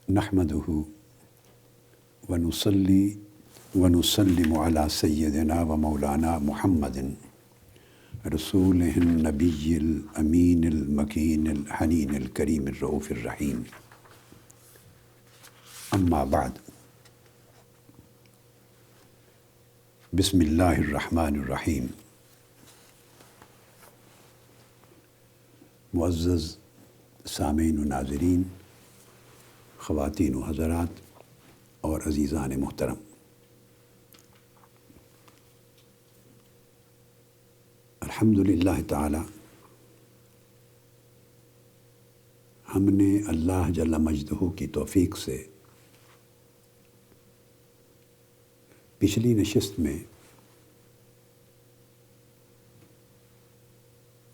نحمده ونصلي ونسلم على سيدنا ومولانا محمد رسوله النبي الأمين المكين الحنين الكريم الرؤوف الرحيم. أما بعد، بسم الله الرحمن الرحیم. معزز سامعین و ناظرین، خواتین و حضرات اور عزیزان محترم، الحمدللہ تعالی ہم نے اللہ جل مجدہ کی توفیق سے پچھلی نشست میں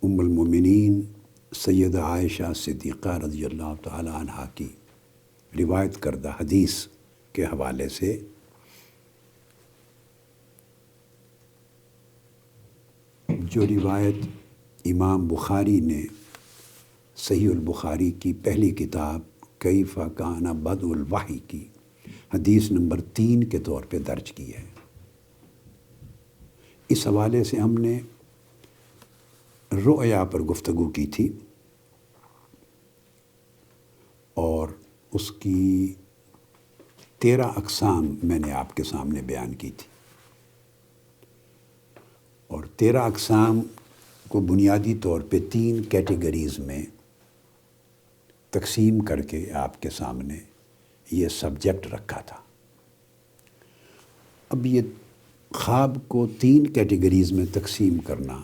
ام المومنین سیدہ عائشہ صدیقہ رضی اللہ تعالی عنہا کی روایت کردہ حدیث کے حوالے سے جو روایت امام بخاری نے صحیح البخاری کی پہلی کتاب کیف کان بدء الوحی کی حدیث نمبر 3 کے طور پہ درج کی ہے، اس حوالے سے ہم نے رؤیا پر گفتگو کی تھی اور اس کی 13 اقسام میں نے آپ کے سامنے بیان کی تھی، اور 13 اقسام کو بنیادی طور پہ 3 کیٹیگریز میں تقسیم کر کے آپ کے سامنے یہ سبجیکٹ رکھا تھا. اب یہ خواب کو 3 کیٹیگریز میں تقسیم کرنا،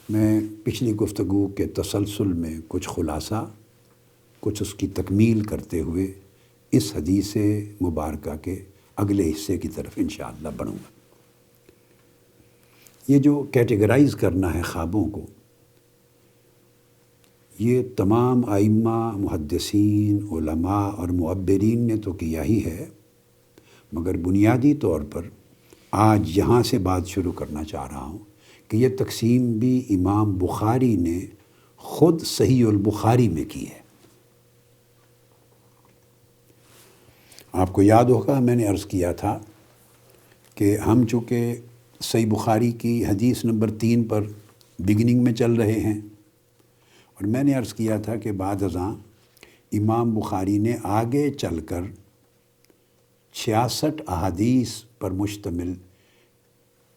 میں پچھلی گفتگو کے تسلسل میں کچھ خلاصہ، کچھ اس کی تکمیل کرتے ہوئے اس حدیث مبارکہ کے اگلے حصے کی طرف انشاءاللہ بڑھوں گا. یہ جو کیٹیگرائز کرنا ہے خوابوں کو، یہ تمام ائمہ، محدثین، علماء اور معبرین نے تو کیا ہی ہے، مگر بنیادی طور پر آج یہاں سے بات شروع کرنا چاہ رہا ہوں کہ یہ تقسیم بھی امام بخاری نے خود صحیح البخاری میں کی ہے. آپ کو یاد ہوگا میں نے عرض کیا تھا کہ ہم چونکہ صحیح بخاری کی حدیث نمبر 3 پر بگننگ میں چل رہے ہیں، اور میں نے عرض کیا تھا کہ بعد ازاں امام بخاری نے آگے چل کر 66 احادیث پر مشتمل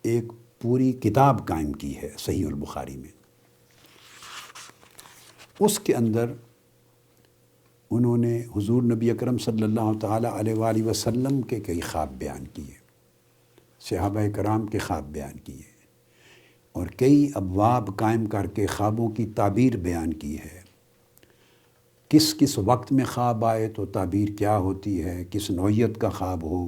ایک پوری کتاب قائم کی ہے صحیح البخاری میں. اس کے اندر انہوں نے حضور نبی اکرم صلی اللہ تعالیٰ علیہ وآلہ وسلم کے کئی خواب بیان کیے، صحابہ کرام کے خواب بیان کیے، اور کئی ابواب قائم کر کے خوابوں کی تعبیر بیان کی ہے. کس کس وقت میں خواب آئے تو تعبیر کیا ہوتی ہے، کس نوعیت کا خواب ہو،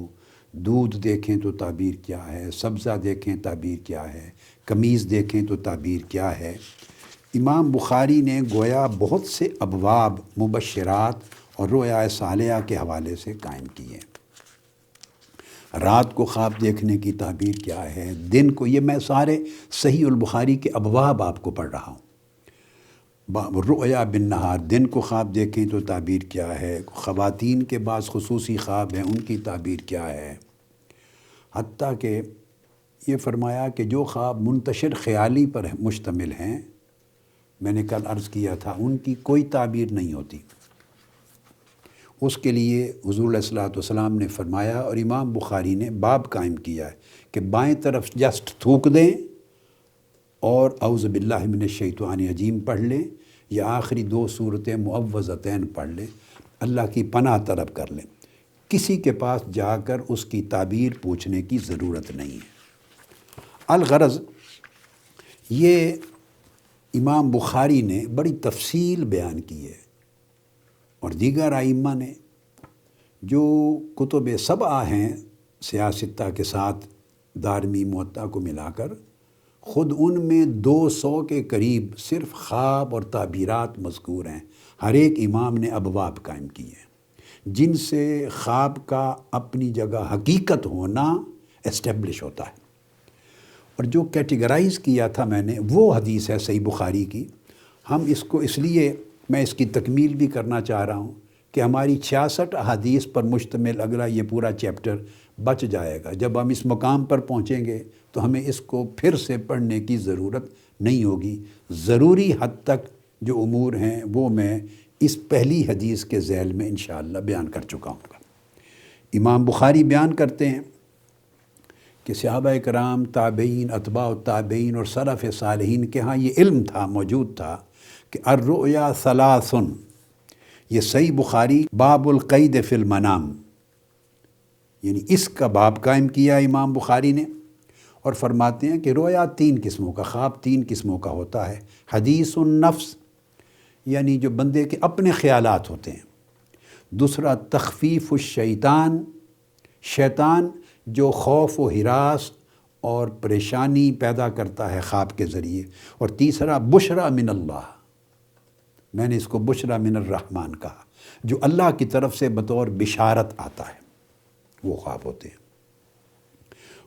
دودھ دیکھیں تو تعبیر کیا ہے، سبزہ دیکھیں تعبیر کیا ہے، قمیض دیکھیں تو تعبیر کیا ہے. امام بخاری نے گویا بہت سے ابواب مبشرات اور رؤیا صالحہ کے حوالے سے قائم کیے. رات کو خواب دیکھنے کی تعبیر کیا ہے، دن کو، یہ میں سارے صحیح البخاری کے ابواب آپ کو پڑھ رہا ہوں. رؤیا بالنہار، دن کو خواب دیکھیں تو تعبیر کیا ہے، خواتین کے بعض خصوصی خواب ہیں ان کی تعبیر کیا ہے، حتیٰ کہ یہ فرمایا کہ جو خواب منتشر خیالی پر مشتمل ہیں، میں نے کل عرض کیا تھا ان کی کوئی تعبیر نہیں ہوتی. اس کے لیے حضور علیہ الصلوۃ والسلام نے فرمایا، اور امام بخاری نے باب قائم کیا ہے کہ بائیں طرف جسٹ تھوک دیں اور اعوذ باللہ من الشیطان الرجیم پڑھ لیں، یا آخری 2 سورتیں معوذتین پڑھ لیں، اللہ کی پناہ طلب کر لیں. کسی کے پاس جا کر اس کی تعبیر پوچھنے کی ضرورت نہیں ہے. الغرض یہ امام بخاری نے بڑی تفصیل بیان کی ہے، اور دیگر ائمہ نے جو کتب 7 ہیں سیاستہ کے ساتھ دارمی موطا کو ملا کر، خود ان میں 200 کے قریب صرف خواب اور تعبیرات مذکور ہیں. ہر ایک امام نے ابواب قائم کیے ہیں جن سے خواب کا اپنی جگہ حقیقت ہونا اسٹیبلش ہوتا ہے. اور جو کیٹیگرائز کیا تھا میں نے وہ حدیث ہے صحیح بخاری کی. ہم اس کو اس لیے میں اس کی تکمیل بھی کرنا چاہ رہا ہوں کہ ہماری 66 احادیث پر مشتمل اگلا یہ پورا چیپٹر بچ جائے گا۔ جب ہم اس مقام پر پہنچیں گے تو ہمیں اس کو پھر سے پڑھنے کی ضرورت نہیں ہوگی۔ ضروری حد تک جو امور ہیں وہ میں اس پہلی حدیث کے ذیل میں انشاءاللہ بیان کر چکا ہوں گا۔ امام بخاری بیان کرتے ہیں کہ صحابہ کرام، تابعین، اتباع التابعین اور سلف صالحین کے ہاں یہ علم تھا، موجود تھا کہ الرؤیا ثلاث، یہ صحیح بخاری باب القید فی المنام، یعنی اس کا باب قائم کیا امام بخاری نے، اور فرماتے ہیں کہ رویا 3 قسموں کا، خواب 3 قسموں کا ہوتا ہے۔ حدیث النفس، یعنی جو بندے کے اپنے خیالات ہوتے ہیں۔ دوسرا تخفیف الشیطان، شیطان جو خوف و ہراس اور پریشانی پیدا کرتا ہے خواب کے ذریعے۔ اور تیسرا بشرا من اللہ، میں نے اس کو بشرا من الرحمن کہا، جو اللہ کی طرف سے بطور بشارت آتا ہے، وہ خواب ہوتے ہیں۔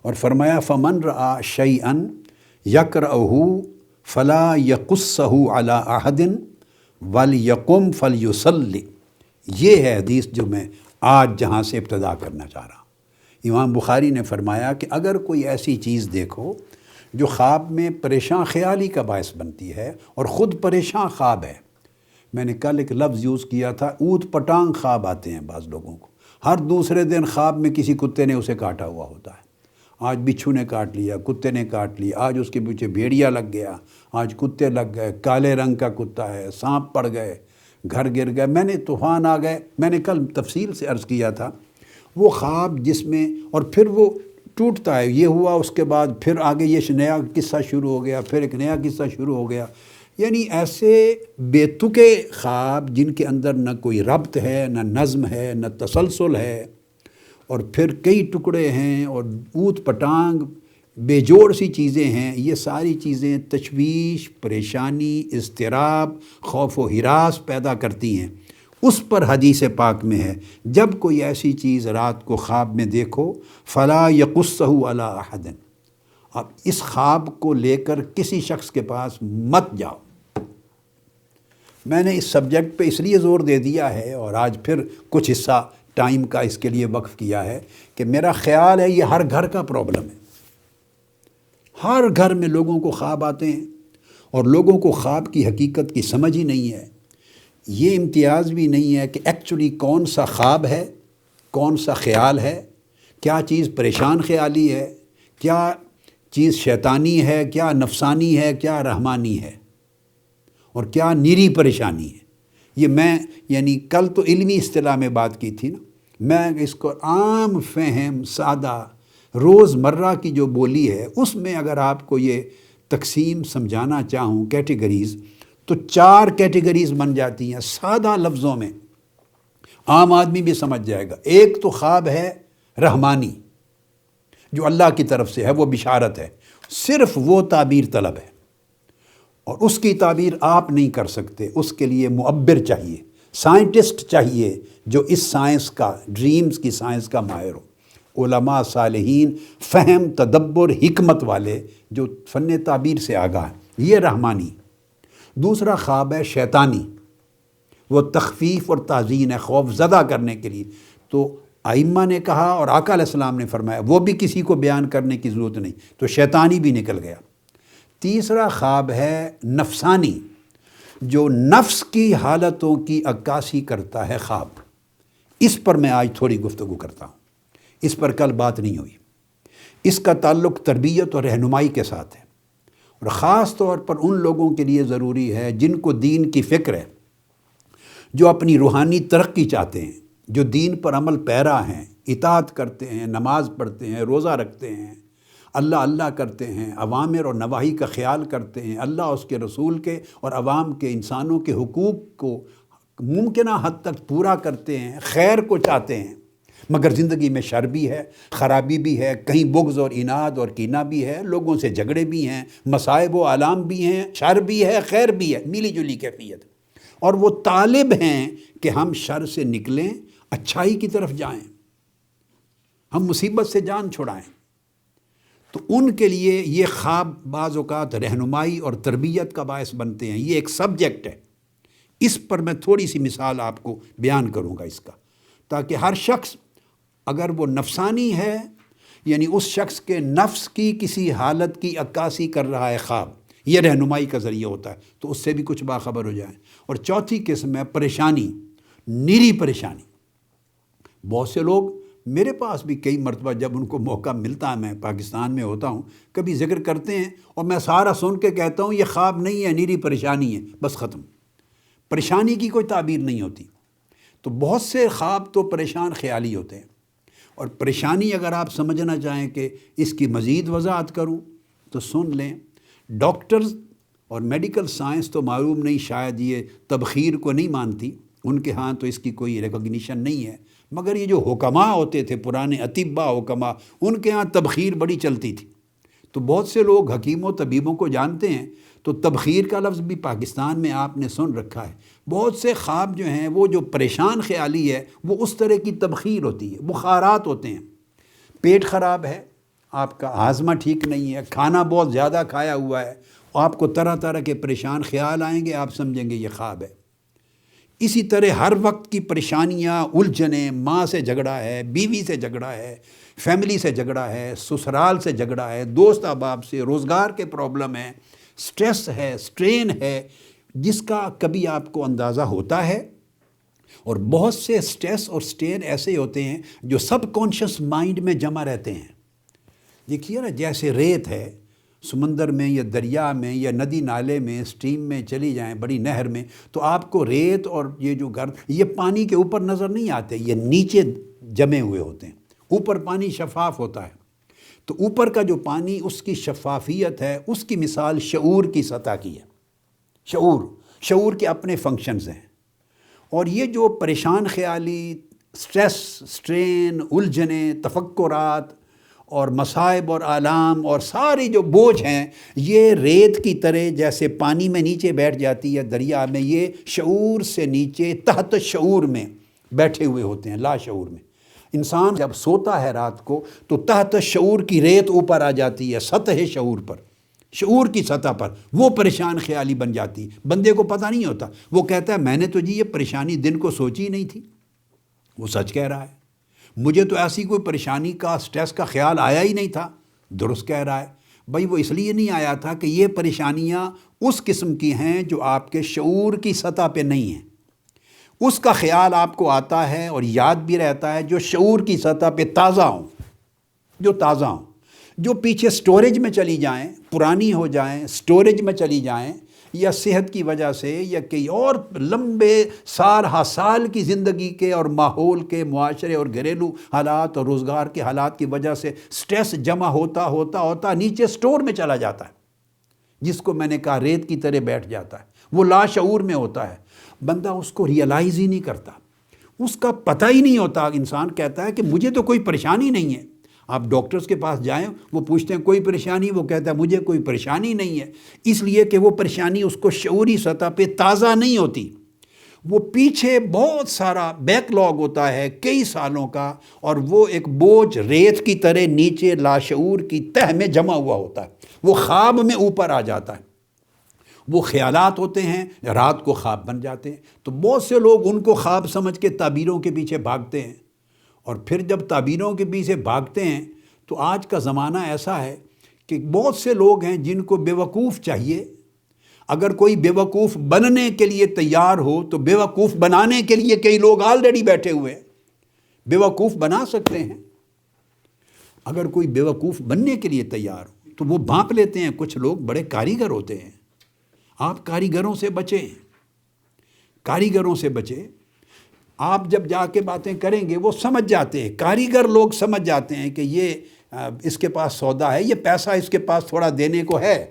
اور فرمایا فمن رآ شیئا یکرہہ فلا یقصہ علی احد ولیقم فلیصلی، یہ ہے حدیث جو میں آج جہاں سے ابتدا کرنا چاہ رہا ہوں۔ امام بخاری نے فرمایا کہ اگر کوئی ایسی چیز دیکھو جو خواب میں پریشان خیالی کا باعث بنتی ہے اور خود پریشان خواب ہے، میں نے کل ایک لفظ یوز کیا تھا، اوت پٹانگ خواب آتے ہیں بعض لوگوں کو، ہر دوسرے دن خواب میں کسی کتے نے اسے کاٹا ہوا ہوتا ہے۔ آج بچھو نے کاٹ لیا، کتے نے کاٹ لیا، آج اس کے پیچھے بھیڑیا لگ گیا، آج کتے لگ گئے، کالے رنگ کا کتا ہے، سانپ پڑ گئے، گھر گر گئے، میں نے طوفان آ گئے۔ میں نے کل تفصیل سے عرض کیا تھا وہ خواب جس میں، اور پھر وہ ٹوٹتا ہے، یہ ہوا، اس کے بعد پھر آگے یہ نیا قصہ شروع ہو گیا، پھر ایک نیا قصہ شروع ہو گیا، یعنی ایسے بے تکے خواب جن کے اندر نہ کوئی ربط ہے، نہ نظم ہے، نہ تسلسل ہے، اور پھر کئی ٹکڑے ہیں اور اوت پٹانگ بے جوڑ سی چیزیں ہیں۔ یہ ساری چیزیں تشویش، پریشانی، اضطراب، خوف و ہراس پیدا کرتی ہیں۔ اس پر حدیث پاک میں ہے جب کوئی ایسی چیز رات کو خواب میں دیکھو فلا یقصہ علی احد، اب اس خواب کو لے کر کسی شخص کے پاس مت جاؤ۔ میں نے اس سبجیکٹ پہ اس لیے زور دے دیا ہے اور آج پھر کچھ حصہ ٹائم کا اس کے لیے وقف کیا ہے کہ میرا خیال ہے یہ ہر گھر کا پرابلم ہے۔ ہر گھر میں لوگوں کو خواب آتے ہیں اور لوگوں کو خواب کی حقیقت کی سمجھ ہی نہیں ہے۔ یہ امتیاز بھی نہیں ہے کہ ایکچولی کون سا خواب ہے، کون سا خیال ہے، کیا چیز پریشان خیالی ہے، کیا چیز شیطانی ہے، کیا نفسانی ہے، کیا رحمانی ہے، اور کیا نیری پریشانی ہے۔ یہ میں یعنی کل تو علمی اصطلاح میں بات کی تھی نا، میں اس کو عام فہم سادہ روز مرہ کی جو بولی ہے اس میں اگر آپ کو یہ تقسیم سمجھانا چاہوں کیٹیگریز، تو 4 کیٹیگریز بن جاتی ہیں سادہ لفظوں میں، عام آدمی بھی سمجھ جائے گا۔ ایک تو خواب ہے رحمانی جو اللہ کی طرف سے ہے، وہ بشارت ہے، صرف وہ تعبیر طلب ہے، اور اس کی تعبیر آپ نہیں کر سکتے، اس کے لیے معبر چاہیے، سائنٹسٹ چاہیے جو اس سائنس کا، ڈریمز کی سائنس کا ماہر ہو، علماء صالحین، فہم، تدبر، حکمت والے جو فن تعبیر سے آگاہ ہیں، یہ رحمانی۔ دوسرا خواب ہے شیطانی، وہ تخفیف اور تعزین ہے، خوف زدہ کرنے کے لیے، تو ائمہ نے کہا اور آقا علیہ السلام نے فرمایا، وہ بھی کسی کو بیان کرنے کی ضرورت نہیں، تو شیطانی بھی نکل گیا۔ تیسرا خواب ہے نفسانی، جو نفس کی حالتوں کی عکاسی کرتا ہے خواب۔ اس پر میں آج تھوڑی گفتگو کرتا ہوں، اس پر کل بات نہیں ہوئی۔ اس کا تعلق تربیت اور رہنمائی کے ساتھ ہے، اور خاص طور پر ان لوگوں کے لیے ضروری ہے جن کو دین کی فکر ہے، جو اپنی روحانی ترقی چاہتے ہیں، جو دین پر عمل پیرا ہیں، اطاعت کرتے ہیں، نماز پڑھتے ہیں، روزہ رکھتے ہیں، اللہ اللہ کرتے ہیں، اوامر اور نواہی کا خیال کرتے ہیں، اللہ اس کے رسول کے اور عوام کے انسانوں کے حقوق کو ممکنہ حد تک پورا کرتے ہیں، خیر کو چاہتے ہیں، مگر زندگی میں شر بھی ہے، خرابی بھی ہے، کہیں بغض اور اناد اور کینہ بھی ہے، لوگوں سے جھگڑے بھی ہیں، مصائب و آلام بھی ہیں، شر بھی ہے، خیر بھی ہے، ملی جلی کیفیت، اور وہ طالب ہیں کہ ہم شر سے نکلیں، اچھائی کی طرف جائیں، ہم مصیبت سے جان چھڑائیں۔ تو ان کے لیے یہ خواب بعض اوقات رہنمائی اور تربیت کا باعث بنتے ہیں۔ یہ ایک سبجیکٹ ہے، اس پر میں تھوڑی سی مثال آپ کو بیان کروں گا اس کا، تاکہ ہر شخص اگر وہ نفسانی ہے، یعنی اس شخص کے نفس کی کسی حالت کی عکاسی کر رہا ہے خواب، یہ رہنمائی کا ذریعہ ہوتا ہے، تو اس سے بھی کچھ باخبر ہو جائیں۔ اور چوتھی قسم ہے پریشانی، نیری پریشانی۔ بہت سے لوگ میرے پاس بھی کئی مرتبہ جب ان کو موقع ملتا ہے، میں پاکستان میں ہوتا ہوں، کبھی ذکر کرتے ہیں اور میں سارا سن کے کہتا ہوں یہ خواب نہیں ہے، نیری پریشانی ہے، بس ختم۔ پریشانی کی کوئی تعبیر نہیں ہوتی۔ تو بہت سے خواب تو پریشان خیالی ہوتے ہیں، اور پریشانی اگر آپ سمجھنا چاہیں کہ اس کی مزید وضاحت کروں تو سن لیں۔ ڈاکٹرز اور میڈیکل سائنس تو معلوم نہیں، شاید یہ تبخیر کو نہیں مانتی، ان کے ہاں تو اس کی کوئی ریکگنیشن نہیں ہے، مگر یہ جو حکماء ہوتے تھے پرانے اطباء حکماء، ان کے ہاں تبخیر بڑی چلتی تھی۔ تو بہت سے لوگ حکیموں طبیبوں کو جانتے ہیں، تو تبخیر کا لفظ بھی پاکستان میں آپ نے سن رکھا ہے۔ بہت سے خواب جو ہیں وہ جو پریشان خیالی ہے وہ اس طرح کی تبخیر ہوتی ہے، بخارات ہوتے ہیں۔ پیٹ خراب ہے، آپ کا ہاضمہ ٹھیک نہیں ہے، کھانا بہت زیادہ کھایا ہوا ہے، آپ کو طرح طرح کے پریشان خیال آئیں گے، آپ سمجھیں گے یہ خواب ہے۔ اسی طرح ہر وقت کی پریشانیاں، الجھنیں، ماں سے جھگڑا ہے، بیوی سے جھگڑا ہے، فیملی سے جھگڑا ہے، سسرال سے جھگڑا ہے، دوست احباب سے، روزگار کے پرابلم ہے، سٹریس ہے، سٹرین ہے، جس کا کبھی آپ کو اندازہ ہوتا ہے۔ اور بہت سے سٹریس اور سٹرین ایسے ہوتے ہیں جو سب کانشیس مائنڈ میں جمع رہتے ہیں۔ دیکھیے نا، جیسے ریت ہے، سمندر میں یا دریا میں یا ندی نالے میں، سٹریم میں چلی جائیں، بڑی نہر میں، تو آپ کو ریت اور یہ جو گرد، یہ پانی کے اوپر نظر نہیں آتے، یہ نیچے جمے ہوئے ہوتے ہیں۔ اوپر پانی شفاف ہوتا ہے، تو اوپر کا جو پانی، اس کی شفافیت ہے، اس کی مثال شعور کی سطح کی ہے۔ شعور کے اپنے فنکشنز ہیں، اور یہ جو پریشان خیالی، سٹریس، سٹرین، الجھنیں، تفکرات اور مصائب اور آلام اور ساری جو بوجھ ہیں، یہ ریت کی طرح جیسے پانی میں نیچے بیٹھ جاتی ہے دریا میں، یہ شعور سے نیچے تحت شعور میں بیٹھے ہوئے ہوتے ہیں، لا شعور میں۔ انسان جب سوتا ہے رات کو تو تحت شعور کی ریت اوپر آ جاتی ہے، سطح شعور پر، شعور کی سطح پر وہ پریشان خیالی بن جاتی، بندے کو پتہ نہیں ہوتا، وہ کہتا ہے میں نے تو جی یہ پریشانی دن کو سوچی نہیں تھی، وہ سچ کہہ رہا ہے۔ مجھے تو ایسی کوئی پریشانی کا، سٹریس کا خیال آیا ہی نہیں تھا، درست کہہ رہا ہے۔ بھائی وہ اس لیے نہیں آیا تھا کہ یہ پریشانیاں اس قسم کی ہیں جو آپ کے شعور کی سطح پہ نہیں ہیں۔ اس کا خیال آپ کو آتا ہے اور یاد بھی رہتا ہے جو شعور کی سطح پہ تازہ ہوں، جو پیچھے سٹوریج میں چلی جائیں، پرانی ہو جائیں، سٹوریج میں چلی جائیں، یا صحت کی وجہ سے یا کئی اور لمبے سال کی زندگی کے اور ماحول کے، معاشرے اور گھریلو حالات اور روزگار کے حالات کی وجہ سے سٹریس جمع ہوتا نیچے سٹور میں چلا جاتا ہے، جس کو میں نے کہا ریت کی طرح بیٹھ جاتا ہے، وہ لا شعور میں ہوتا ہے، بندہ اس کو ریئلائز ہی نہیں کرتا، اس کا پتہ ہی نہیں ہوتا۔ انسان کہتا ہے کہ مجھے تو کوئی پریشانی نہیں ہے۔ آپ ڈاکٹرز کے پاس جائیں، وہ پوچھتے ہیں کوئی پریشانی، وہ کہتا ہے مجھے کوئی پریشانی نہیں ہے، اس لیے کہ وہ پریشانی اس کو شعوری سطح پہ تازہ نہیں ہوتی، وہ پیچھے بہت سارا بیک لاگ ہوتا ہے کئی سالوں کا، اور وہ ایک بوجھ ریت کی طرح نیچے لاشعور کی تہ میں جمع ہوا ہوتا ہے، وہ خواب میں اوپر آ جاتا ہے، وہ خیالات ہوتے ہیں، رات کو خواب بن جاتے ہیں۔ تو بہت سے لوگ ان کو خواب سمجھ کے تعبیروں کے پیچھے بھاگتے ہیں، اور پھر جب تعبیروں کے پیچھے بھاگتے ہیں تو آج کا زمانہ ایسا ہے کہ بہت سے لوگ ہیں جن کو بیوقوف چاہیے۔ اگر کوئی بیوقوف بننے کے لیے تیار ہو تو بیوقوف بنانے کے لیے کئی لوگ آلریڈی بیٹھے ہوئے ہیں، بیوقوف بنا سکتے ہیں۔ اگر کوئی بیوقوف بننے کے لیے تیار ہو تو وہ بھانپ لیتے ہیں۔ کچھ لوگ بڑے کاریگر ہوتے ہیں، آپ کاریگروں سے بچیں، کاریگروں سے بچیں۔ آپ جب جا کے باتیں کریں گے وہ سمجھ جاتے ہیں، کاریگر لوگ سمجھ جاتے ہیں کہ یہ اس کے پاس سودا ہے، یہ پیسہ اس کے پاس تھوڑا دینے کو ہے،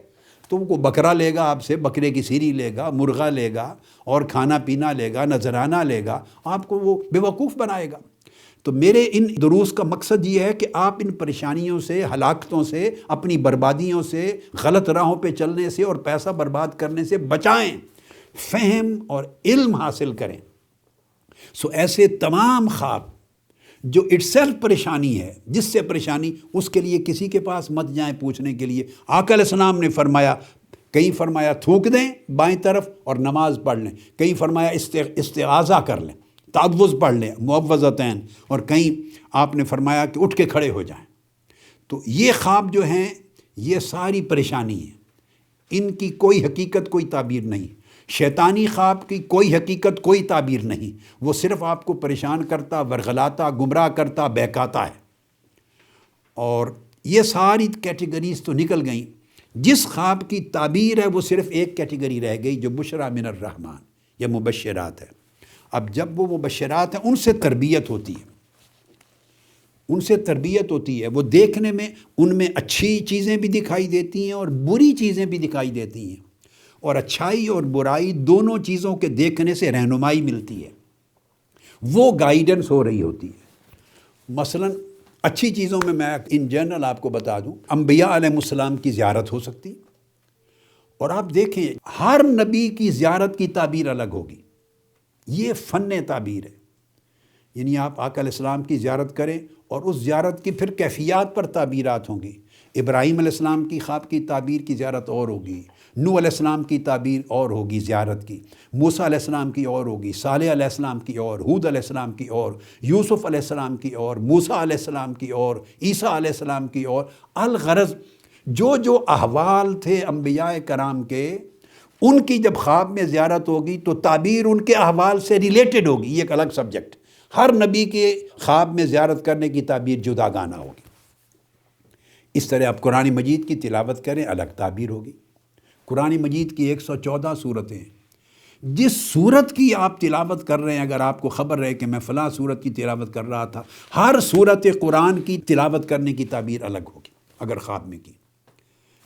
تو وہ بکرا لے گا آپ سے، بکرے کی سیری لے گا، مرغا لے گا، اور کھانا پینا لے گا، نذرانہ لے گا، آپ کو وہ بیوقوف بنائے گا۔ تو میرے ان دروس کا مقصد یہ ہے کہ آپ ان پریشانیوں سے، ہلاکتوں سے، اپنی بربادیوں سے، غلط راہوں پہ چلنے سے اور پیسہ برباد کرنے سے بچائیں، فہم اور علم حاصل کریں۔ سو ایسے تمام خواب جو اٹ سیلف پریشانی ہے، جس سے پریشانی، اس کے لیے کسی کے پاس مت جائیں پوچھنے کے لیے۔ آقا علیہ السلام نے فرمایا کہیں فرمایا تھوک دیں بائیں طرف اور نماز پڑھ لیں، کہیں فرمایا استعاذہ کر لیں، تعوذ پڑھ لیں معوذتین، اور کہیں آپ نے فرمایا کہ اٹھ کے کھڑے ہو جائیں۔ تو یہ خواب جو ہیں یہ ساری پریشانی ہے، ان کی کوئی حقیقت کوئی تعبیر نہیں، شیطانی خواب کی کوئی حقیقت کوئی تعبیر نہیں، وہ صرف آپ کو پریشان کرتا، ورغلاتا، گمراہ کرتا، بہکاتا ہے۔ اور یہ ساری کیٹیگریز تو نکل گئیں، جس خواب کی تعبیر ہے وہ صرف ایک کیٹیگری رہ گئی جو بشرا من الرحمن یا مبشرات ہے۔ اب جب وہ مبشرات ہیں ان سے تربیت ہوتی ہے، ان سے تربیت ہوتی ہے، وہ دیکھنے میں ان میں اچھی چیزیں بھی دکھائی دیتی ہیں اور بری چیزیں بھی دکھائی دیتی ہیں، اور اچھائی اور برائی دونوں چیزوں کے دیکھنے سے رہنمائی ملتی ہے، وہ گائیڈنس ہو رہی ہوتی ہے۔ مثلا اچھی چیزوں میں ان جنرل آپ کو بتا دوں، انبیاء علیہ السلام کی زیارت ہو سکتی، اور آپ دیکھیں ہر نبی کی زیارت کی تعبیر الگ ہوگی، یہ فن تعبیر ہے۔ یعنی آپ آقا علیہ السلام کی زیارت کریں اور اس زیارت کی پھر کیفیات پر تعبیرات ہوں گی۔ ابراہیم علیہ السلام کی خواب کی تعبیر کی زیارت اور ہوگی، نوح علیہ السلام کی تعبیر اور ہوگی زیارت کی، موسیٰ علیہ السلام کی اور ہوگی، صالح علیہ السلام کی اور، ہود علیہ السلام کی اور، یوسف علیہ السلام کی اور، موسیٰ علیہ السلام کی اور، عیسیٰ علیہ السلام کی اور۔ الغرض جو احوال تھے انبیاء کرام کے، ان کی جب خواب میں زیارت ہوگی تو تعبیر ان کے احوال سے ریلیٹڈ ہوگی، یہ ایک الگ سبجیکٹ۔ ہر نبی کے خواب میں زیارت کرنے کی تعبیر جدا گانا ہوگی۔ اس طرح آپ قرآن مجید کی تلاوت کریں، الگ تعبیر ہوگی۔ قرآن مجید کی 114 صورتیں ہیں، جس صورت کی آپ تلاوت کر رہے ہیں، اگر آپ کو خبر رہے کہ میں فلاں صورت کی تلاوت کر رہا تھا، ہر صورت قرآن کی تلاوت کرنے کی تعبیر الگ ہوگی اگر خواب میں کی۔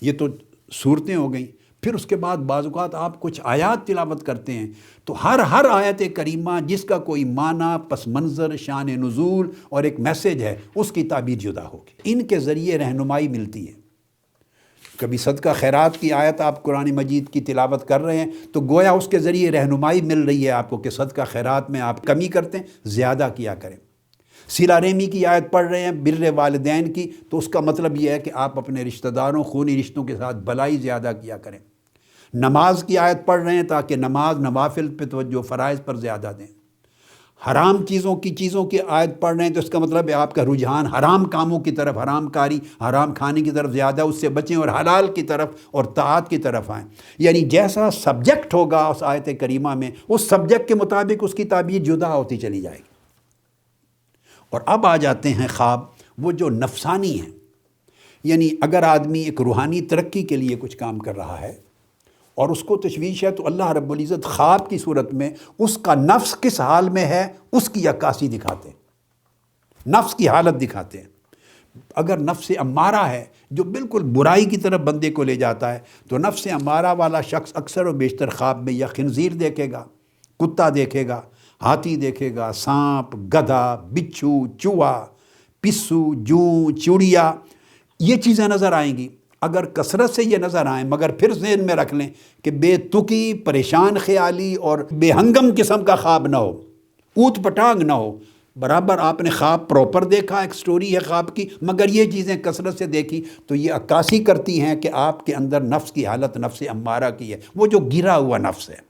یہ تو صورتیں ہو گئیں۔ پھر اس کے بعد بعض اوقات آپ کچھ آیات تلاوت کرتے ہیں تو ہر آیت کریمہ جس کا کوئی معنی، پس منظر، شان نزول اور ایک میسیج ہے، اس کی تعبیر جدا ہوگی۔ ان کے ذریعے رہنمائی ملتی ہے۔ کبھی صدقہ خیرات کی آیت آپ قرآن مجید کی تلاوت کر رہے ہیں تو گویا اس کے ذریعے رہنمائی مل رہی ہے آپ کو کہ صدقہ خیرات میں آپ کمی کرتے ہیں، زیادہ کیا کریں۔ صلہ رحمی کی آیت پڑھ رہے ہیں، بر والدین کی، تو اس کا مطلب یہ ہے کہ آپ اپنے رشتہ داروں، خونی رشتوں کے ساتھ بھلائی زیادہ کیا کریں۔ نماز کی آیت پڑھ رہے ہیں تاکہ نماز، نوافل پہ توجہ، فرائض پر زیادہ دیں۔ حرام چیزوں کی آیت پڑھ رہے ہیں تو اس کا مطلب ہے آپ کا رجحان حرام کاموں کی طرف، حرام کاری، حرام کھانے کی طرف زیادہ، اس سے بچیں اور حلال کی طرف اور طاعت کی طرف آئیں۔ یعنی جیسا سبجیکٹ ہوگا اس آیت کریمہ میں، اس سبجیکٹ کے مطابق اس کی تعبیر جدا ہوتی چلی جائے گی۔ اور اب آ جاتے ہیں خواب وہ جو نفسانی ہیں، یعنی اگر آدمی ایک روحانی ترقی کے لیے کچھ کام کر رہا ہے اور اس کو تشویش ہے تو اللہ رب العزت خواب کی صورت میں اس کا نفس کس حال میں ہے اس کی عکاسی دکھاتے ہیں، نفس کی حالت دکھاتے ہیں۔ اگر نفس امارہ ہے جو بالکل برائی کی طرف بندے کو لے جاتا ہے تو نفس امارہ والا شخص اکثر و بیشتر خواب میں یا خنزیر دیکھے گا، کتا دیکھے گا، ہاتھی دیکھے گا، سانپ، گدھا، بچھو، چوہا، پسو، جوں، چوڑیا، یہ چیزیں نظر آئیں گی۔ اگر کثرت سے یہ نظر آئیں مگر پھر ذہن میں رکھ لیں کہ بے تکی، پریشان خیالی اور بے ہنگم قسم کا خواب نہ ہو، اوت پٹانگ نہ ہو، برابر آپ نے خواب پراپر دیکھا، ایک سٹوری ہے خواب کی، مگر یہ چیزیں کثرت سے دیکھی تو یہ عکاسی کرتی ہیں کہ آپ کے اندر نفس کی حالت نفس امارہ کی ہے، وہ جو گرا ہوا نفس ہے۔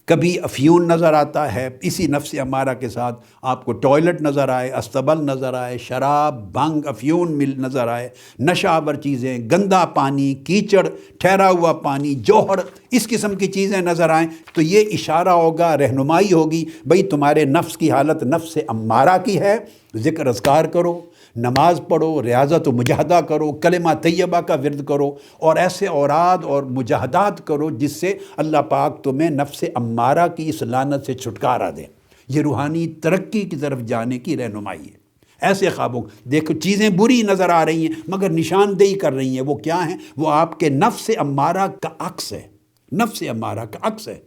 کبھی افیون نظر آتا ہے، اسی نفس امارہ کے ساتھ آپ کو ٹوائلٹ نظر آئے، استبل نظر آئے، شراب، بھنگ، افیون نظر آئے، نشہ آور چیزیں، گندا پانی، کیچڑ، ٹھہرا ہوا پانی، جوہر، اس قسم کی چیزیں نظر آئیں تو یہ اشارہ ہوگا، رہنمائی ہوگی، بھئی تمہارے نفس کی حالت نفس امارہ کی ہے، ذکر اذکار کرو، نماز پڑھو، ریاضت و مجاہدہ کرو، کلمہ طیبہ کا ورد کرو اور ایسے اوراد اور مجاہدات کرو جس سے اللہ پاک تمہیں نفس امارہ کی اس لعنت سے چھٹکارا دے۔ یہ روحانی ترقی کی طرف جانے کی رہنمائی ہے۔ ایسے خوابوں دیکھو چیزیں بری نظر آ رہی ہیں مگر نشاندہی کر رہی ہیں، وہ کیا ہیں؟ وہ آپ کے نفس امارہ کا عکس ہے، نفس امارہ کا عکس ہے۔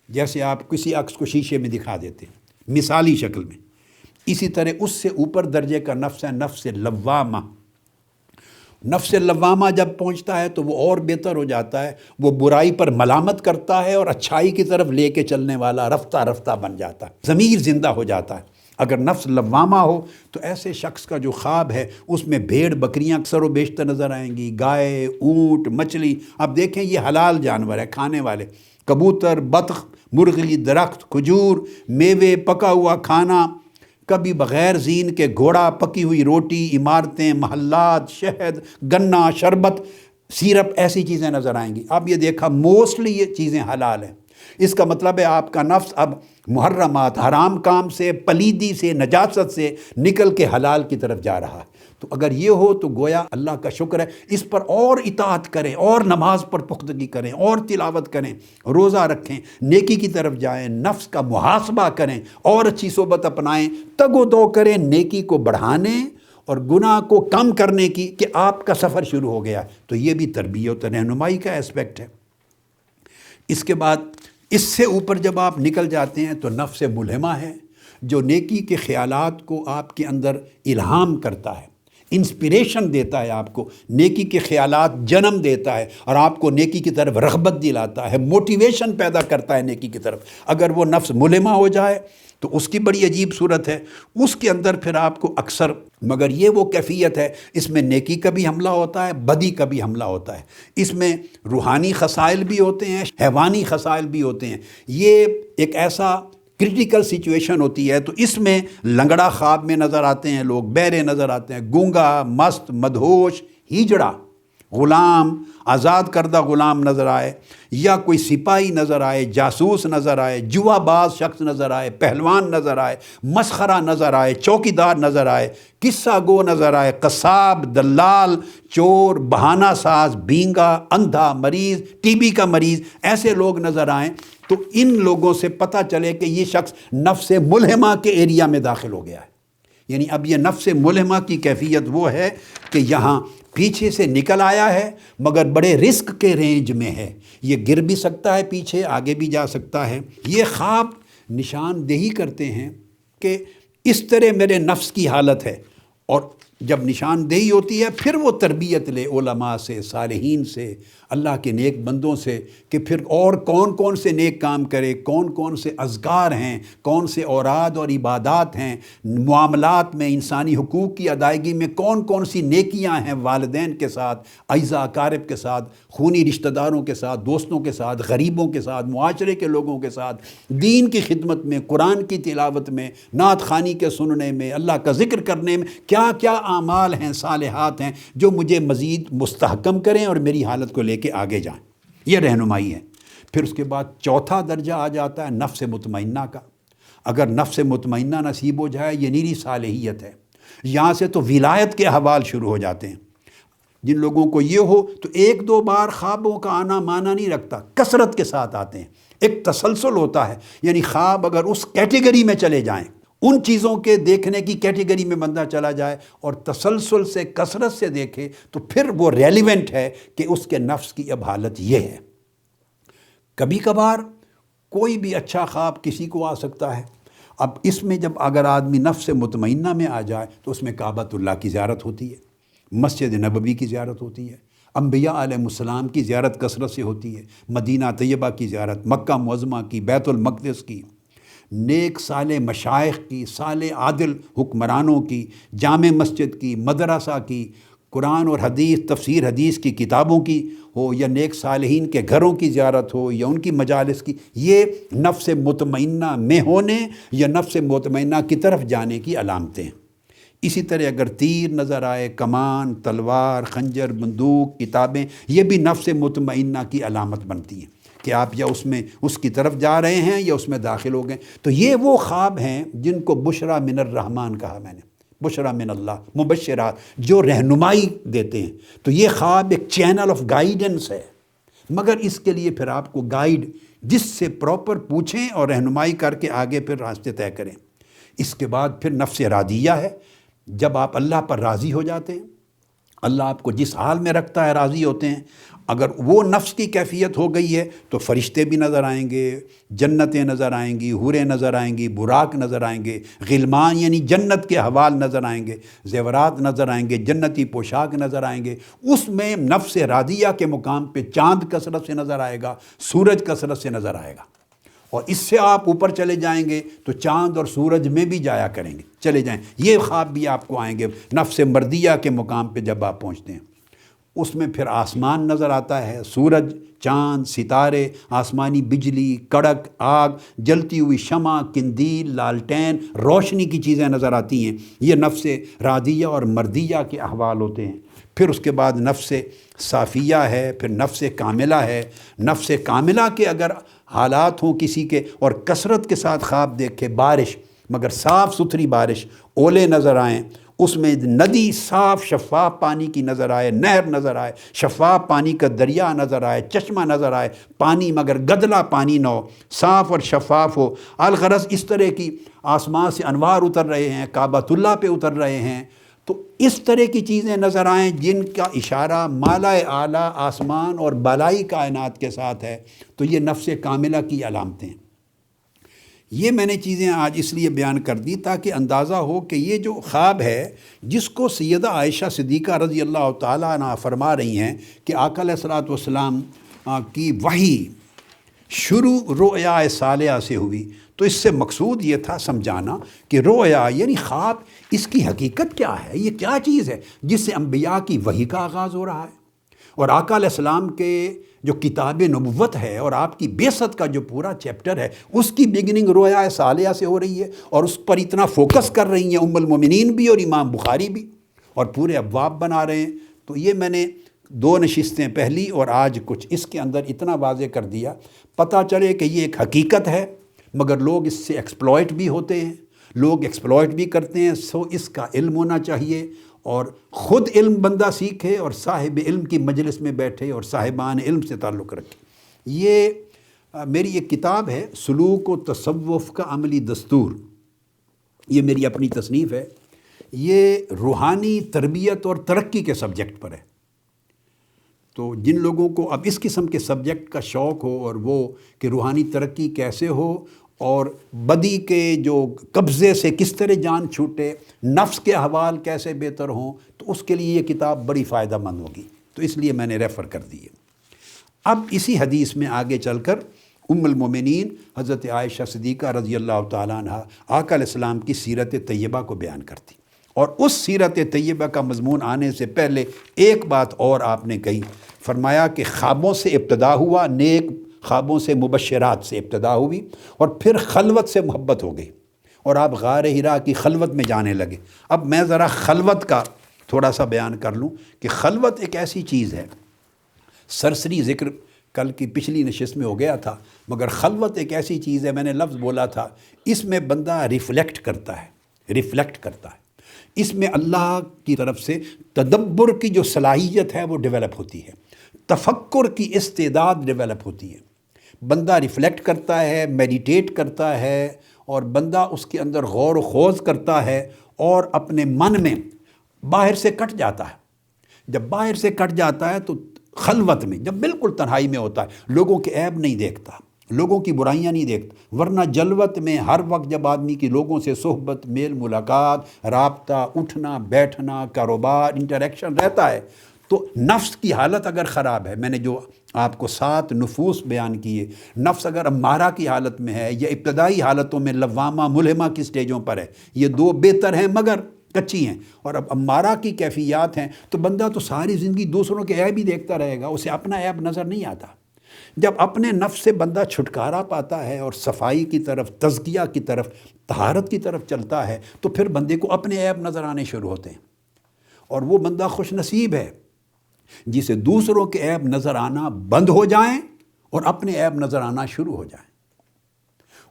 جیسے آپ کسی عکس کو شیشے میں دکھا دیتے ہیں مثالی شکل میں، اسی طرح اس سے اوپر درجے کا نفس ہے نفس لوامہ۔ نفس لوامہ جب پہنچتا ہے تو وہ اور بہتر ہو جاتا ہے، وہ برائی پر ملامت کرتا ہے اور اچھائی کی طرف لے کے چلنے والا رفتہ رفتہ بن جاتا ہے، ضمیر زندہ ہو جاتا ہے۔ اگر نفس لوامہ ہو تو ایسے شخص کا جو خواب ہے اس میں بھیڑ بکریاں اکثر و بیشتر نظر آئیں گی، گائے، اونٹ، مچھلی. اب دیکھیں یہ حلال جانور ہے کھانے والے، کبوتر، بطخ، مرغی، درخت، کھجور، میوے، پکا ہوا کھانا، کبھی بغیر زین کے گھوڑا، پکی ہوئی روٹی، عمارتیں، محلات، شہد، گنا، شربت، سیرپ، ایسی چیزیں نظر آئیں گی. اب یہ دیکھا موسٹلی یہ چیزیں حلال ہیں. اس کا مطلب ہے آپ کا نفس اب محرمات، حرام کام سے، پلیدی سے، نجاست سے نکل کے حلال کی طرف جا رہا ہے. تو اگر یہ ہو تو گویا اللہ کا شکر ہے، اس پر اور اطاعت کریں، اور نماز پر پختگی کریں، اور تلاوت کریں، روزہ رکھیں، نیکی کی طرف جائیں، نفس کا محاسبہ کریں، اور اچھی صحبت اپنائیں، تگ و دو کریں نیکی کو بڑھانے اور گناہ کو کم کرنے کی، کہ آپ کا سفر شروع ہو گیا. تو یہ بھی تربیت و رہنمائی کا اسپیکٹ ہے. اس کے بعد اس سے اوپر جب آپ نکل جاتے ہیں تو نفس ملہمہ ہے، جو نیکی کے خیالات کو آپ کے اندر الہام کرتا ہے، انسپریشن دیتا ہے، آپ کو نیکی کے خیالات جنم دیتا ہے اور آپ کو نیکی کی طرف رغبت دلاتا ہے، موٹیویشن پیدا کرتا ہے نیکی کی طرف. اگر وہ نفس ملہمہ ہو جائے تو اس کی بڑی عجیب صورت ہے. اس کے اندر پھر آپ کو اکثر، مگر یہ وہ کیفیت ہے، اس میں نیکی کا بھی حملہ ہوتا ہے، بدی کا بھی حملہ ہوتا ہے. اس میں روحانی خصائل بھی ہوتے ہیں، حیوانی خصائل بھی ہوتے ہیں. یہ ایک ایسا کرٹیکل سچویشن ہوتی ہے. تو اس میں لنگڑا خواب میں نظر آتے ہیں لوگ، بہرے نظر آتے ہیں، گونگا، مست، مدہوش، ہیجڑا، غلام، آزاد کردہ غلام نظر آئے، یا کوئی سپاہی نظر آئے، جاسوس نظر آئے، جوا باز شخص نظر آئے، پہلوان نظر آئے، مسخرہ نظر آئے، چوکیدار نظر آئے، قصہ گو نظر آئے، قصاب، دلال، چور، بہانہ ساز، بینگا، اندھا، مریض، ٹی بی کا مریض، ایسے لوگ نظر آئیں تو ان لوگوں سے پتہ چلے کہ یہ شخص نفس ملہمہ کے ایریا میں داخل ہو گیا ہے. یعنی اب یہ نفس ملہمہ کی کیفیت وہ ہے کہ یہاں پیچھے سے نکل آیا ہے مگر بڑے رسک کے رینج میں ہے. یہ گر بھی سکتا ہے، پیچھے آگے بھی جا سکتا ہے. یہ خواب نشاندہی کرتے ہیں کہ اس طرح میرے نفس کی حالت ہے. اور جب نشاندہی ہوتی ہے پھر وہ تربیت لے علماء سے، صالحین سے، اللہ کے نیک بندوں سے، کہ پھر اور کون کون سے نیک کام کرے، کون کون سے اذکار ہیں، کون سے اوراد اور عبادات ہیں، معاملات میں، انسانی حقوق کی ادائیگی میں کون کون سی نیکیاں ہیں، والدین کے ساتھ، اعزا اقارب کے ساتھ، خونی رشتہ داروں کے ساتھ، دوستوں کے ساتھ، غریبوں کے ساتھ، معاشرے کے لوگوں کے ساتھ، دین کی خدمت میں، قرآن کی تلاوت میں، نعت خوانی کے سننے میں، اللہ کا ذکر کرنے میں، کیا کیا اعمال ہیں، صالحات ہیں جو مجھے مزید مستحکم کریں اور میری حالت کو لے کے آگے جائیں. یہ رہنمائی ہے. پھر اس کے بعد چوتھا درجہ آ جاتا ہے نفس مطمئنہ کا. اگر نفس مطمئنہ نصیب ہو جائے یہ نیری صالحیت ہے. یہاں سے تو ولایت کے احوال شروع ہو جاتے ہیں. جن لوگوں کو یہ ہو تو ایک دو بار خوابوں کا آنا معنی نہیں رکھتا، کثرت کے ساتھ آتے ہیں. ایک تسلسل ہوتا ہے. یعنی خواب اگر اس کیٹیگری میں چلے جائیں، ان چیزوں کے دیکھنے کی کیٹیگری میں بندہ چلا جائے اور تسلسل سے، کثرت سے دیکھے، تو پھر وہ ریلیونٹ ہے کہ اس کے نفس کی اب حالت یہ ہے. کبھی کبھار کوئی بھی اچھا خواب کسی کو آ سکتا ہے. اب اس میں جب اگر آدمی نفس مطمئنہ میں آ جائے تو اس میں کعبۃ اللہ کی زیارت ہوتی ہے، مسجد نبوی کی زیارت ہوتی ہے، انبیاء علیہ السلام کی زیارت کثرت سے ہوتی ہے، مدینہ طیبہ کی زیارت، مکہ معظمہ کی، بیت المقدس کی، نیک صالح مشائخ کی، صالح عادل حکمرانوں کی، جامع مسجد کی، مدرسہ کی، قرآن اور حدیث، تفسیر حدیث کی کتابوں کی ہو، یا نیک صالحین کے گھروں کی زیارت ہو، یا ان کی مجالس کی. یہ نفس مطمئنہ میں ہونے یا نفس مطمئنہ کی طرف جانے کی علامتیں ہیں. اسی طرح اگر تیر نظر آئے، کمان، تلوار، خنجر، بندوق، کتابیں، یہ بھی نفس مطمئنہ کی علامت بنتی ہیں کہ آپ یا اس میں اس کی طرف جا رہے ہیں یا اس میں داخل ہو گئے. تو یہ وہ خواب ہیں جن کو بشرا من الرحمن کہا میں نے، بشرا من اللہ، مبشرات، جو رہنمائی دیتے ہیں. تو یہ خواب ایک چینل آف گائیڈنس ہے، مگر اس کے لیے پھر آپ کو گائیڈ جس سے پراپر پوچھیں اور رہنمائی کر کے آگے پھر راستے طے کریں. اس کے بعد پھر نفس راضیہ ہے. جب آپ اللہ پر راضی ہو جاتے ہیں، اللہ آپ کو جس حال میں رکھتا ہے راضی ہوتے ہیں. اگر وہ نفس کی کیفیت ہو گئی ہے تو فرشتے بھی نظر آئیں گے، جنتیں نظر آئیں گی، حوریں نظر آئیں گی، براق نظر آئیں گے، غلمان یعنی جنت کے حوال نظر آئیں گے، زیورات نظر آئیں گے، جنتی پوشاک نظر آئیں گے. اس میں نفس راضیہ کے مقام پہ چاند کثرت سے نظر آئے گا، سورج کثرت سے نظر آئے گا. اور اس سے آپ اوپر چلے جائیں گے تو چاند اور سورج میں بھی جایا کریں گے، چلے جائیں، یہ خواب بھی آپ کو آئیں گے نفس مردیہ کے مقام پہ جب آپ پہنچتے ہیں۔ اس میں پھر آسمان نظر آتا ہے، سورج، چاند، ستارے، آسمانی بجلی، کڑک، آگ، جلتی ہوئی شمع، قندیل، لالٹین، روشنی کی چیزیں نظر آتی ہیں۔ یہ نفس راضیہ اور مردیہ کے احوال ہوتے ہیں۔ پھر اس کے بعد نفس صافیہ ہے، پھر نفس کاملہ ہے۔ نفس کاملہ کے اگر حالات ہوں کسی کے اور کثرت کے ساتھ خواب دیکھے، بارش، مگر صاف ستھری بارش، اولے نظر آئیں، اس میں ندی صاف شفاف پانی کی نظر آئے، نہر نظر آئے، شفاف پانی کا دریا نظر آئے، چشمہ نظر آئے، پانی مگر گدلا پانی نہ ہو، صاف اور شفاف ہو، الغرض اس طرح کی آسمان سے انوار اتر رہے ہیں، کعبۃ اللہ پہ اتر رہے ہیں، تو اس طرح کی چیزیں نظر آئیں جن کا اشارہ مالائے اعلیٰ آسمان اور بالائی کائنات کے ساتھ ہے، تو یہ نفس کاملہ کی علامتیں ہیں۔ یہ میں نے چیزیں آج اس لیے بیان کر دی تاکہ اندازہ ہو کہ یہ جو خواب ہے جس کو سیدہ عائشہ صدیقہ رضی اللہ تعالیٰ عنہ فرما رہی ہیں کہ آقا علیہ الصلوۃ والسلام کی وحی شروع رؤیا صالحہ سے ہوئی، تو اس سے مقصود یہ تھا سمجھانا کہ رؤیا یعنی خواب، اس کی حقیقت کیا ہے، یہ کیا چیز ہے جس سے انبیاء کی وحی کا آغاز ہو رہا ہے، اور آقا علیہ السلام کے جو کتاب نبوت ہے اور آپ کی بعثت کا جو پورا چیپٹر ہے اس کی بگننگ رؤیا صالحہ سے ہو رہی ہے، اور اس پر اتنا فوکس کر رہی ہیں ام المومنین بھی اور امام بخاری بھی، اور پورے ابواب بنا رہے ہیں۔ تو یہ میں نے 2 نشستیں پہلی اور آج کچھ اس کے اندر اتنا واضح کر دیا، پتہ چلے کہ یہ ایک حقیقت ہے، مگر لوگ اس سے ایکسپلائٹ بھی ہوتے ہیں، لوگ ایکسپلائٹ بھی کرتے ہیں، سو اس کا علم ہونا چاہیے، اور خود علم بندہ سیکھے اور صاحب علم کی مجلس میں بیٹھے اور صاحبان علم سے تعلق رکھے۔ یہ میری ایک کتاب ہے، سلوک و تصوف کا عملی دستور، یہ میری اپنی تصنیف ہے، یہ روحانی تربیت اور ترقی کے سبجیکٹ پر ہے۔ تو جن لوگوں کو اب اس قسم کے سبجیکٹ کا شوق ہو اور وہ کہ روحانی ترقی کیسے ہو اور بدی کے جو قبضے سے کس طرح جان چھوٹے، نفس کے احوال کیسے بہتر ہوں، تو اس کے لیے یہ کتاب بڑی فائدہ مند ہوگی، تو اس لیے میں نے ریفر کر دی ہے۔ اب اسی حدیث میں آگے چل کر ام المومنین حضرت عائشہ صدیقہ رضی اللہ تعالیٰ عنہ آقا علیہ السلام کی سیرت طیبہ کو بیان کرتی، اور اس سیرت طیبہ کا مضمون آنے سے پہلے ایک بات اور آپ نے کہی، فرمایا کہ خوابوں سے ابتدا ہوا، نیک خوابوں سے، مبشرات سے ابتدا ہوئی، اور پھر خلوت سے محبت ہو گئی، اور آپ غار حرا کی خلوت میں جانے لگے۔ اب میں ذرا خلوت کا تھوڑا سا بیان کر لوں کہ خلوت ایک ایسی چیز ہے، سرسری ذکر کل کی پچھلی نشست میں ہو گیا تھا، مگر خلوت ایک ایسی چیز ہے، میں نے لفظ بولا تھا، اس میں بندہ ریفلیکٹ کرتا ہے، اس میں اللہ کی طرف سے تدبر کی جو صلاحیت ہے وہ ڈیولپ ہوتی ہے، تفکر کی استعداد ڈیولپ ہوتی ہے، بندہ ریفلیکٹ کرتا ہے، میڈیٹیٹ کرتا ہے، اور بندہ اس کے اندر غور و خوض کرتا ہے، اور اپنے من میں باہر سے کٹ جاتا ہے۔ جب باہر سے کٹ جاتا ہے تو خلوت میں، جب بالکل تنہائی میں ہوتا ہے، لوگوں کے عیب نہیں دیکھتا، لوگوں کی برائیاں نہیں دیکھتا، ورنہ جلوت میں ہر وقت جب آدمی کی لوگوں سے صحبت، میل ملاقات، رابطہ، اٹھنا بیٹھنا، کاروبار، انٹریکشن رہتا ہے، تو نفس کی حالت اگر خراب ہے، میں نے جو آپ کو 7 نفوس بیان کیے، نفس اگر امارہ کی حالت میں ہے یا ابتدائی حالتوں میں لوامہ ملہمہ کی سٹیجوں پر ہے، یہ 2 بہتر ہیں مگر کچی ہیں، اور اب امارہ کی کیفیات ہیں، تو بندہ تو ساری زندگی دوسروں کے عیب ہی دیکھتا رہے گا، اسے اپنا عیب نظر نہیں آتا۔ جب اپنے نفس سے بندہ چھٹکارا پاتا ہے اور صفائی کی طرف، تزکیہ کی طرف، طہارت کی طرف چلتا ہے، تو پھر بندے کو اپنے عیب نظر آنے شروع ہوتے ہیں، اور وہ بندہ خوش نصیب ہے جسے دوسروں کے عیب نظر آنا بند ہو جائیں اور اپنے عیب نظر آنا شروع ہو جائیں۔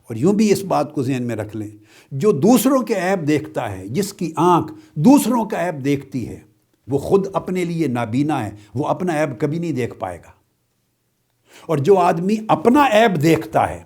اور یوں بھی اس بات کو ذہن میں رکھ لیں، جو دوسروں کے عیب دیکھتا ہے، جس کی آنکھ دوسروں کا عیب دیکھتی ہے، وہ خود اپنے لیے نابینا ہے، وہ اپنا عیب کبھی نہیں دیکھ پائے گا۔ اور جو آدمی اپنا عیب دیکھتا ہے